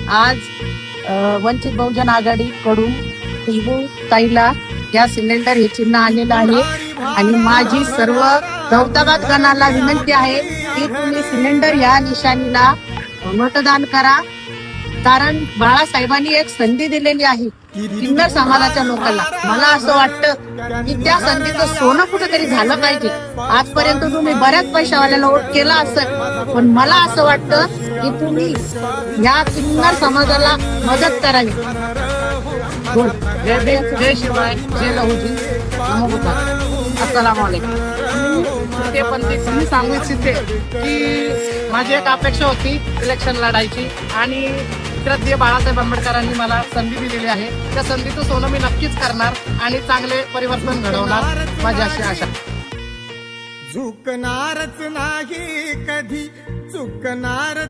आज वंचित बहुजन आघाडी कडून टिबू ताईला गॅस सिलेंडर हे चिन्ह आलेलं आहे आणि माझी सर्व दौलताबाद गणाला विनंती आहे की तुम्ही सिलेंडर या निशाणीला मतदान करा. कारण बाळासाहेबांनी एक संधी दिलेली आहे किन्नर समाजाच्या लोकांना. मला असं वाटतं की त्या संधीचं सोनं कुठेतरी झालं पाहिजे. आजपर्यंत तुम्ही बऱ्याच पैशावाल्याला वोट केला असेल, पण मला असं वाटतं की तुम्ही या किन्नर समाजाला मदत करावी. जय भीम, जय शिवाय, जय लहुजी, नमो बुद्धाय. अस्सलाम वालेकुम. ते पण मी सांगू इच्छिते की माझी एक अपेक्षा होती इलेक्शन लढायची आणि श्रद्धेय बाळासाहेब आंबेडकरांनी मला संधी दिलेली आहे. त्या संधीचं सोनं मी नक्कीच करणार आणि चांगले परिवर्तन घडवणार, माझी अशी आशा. झुकणारच नाही कधी, चुकणार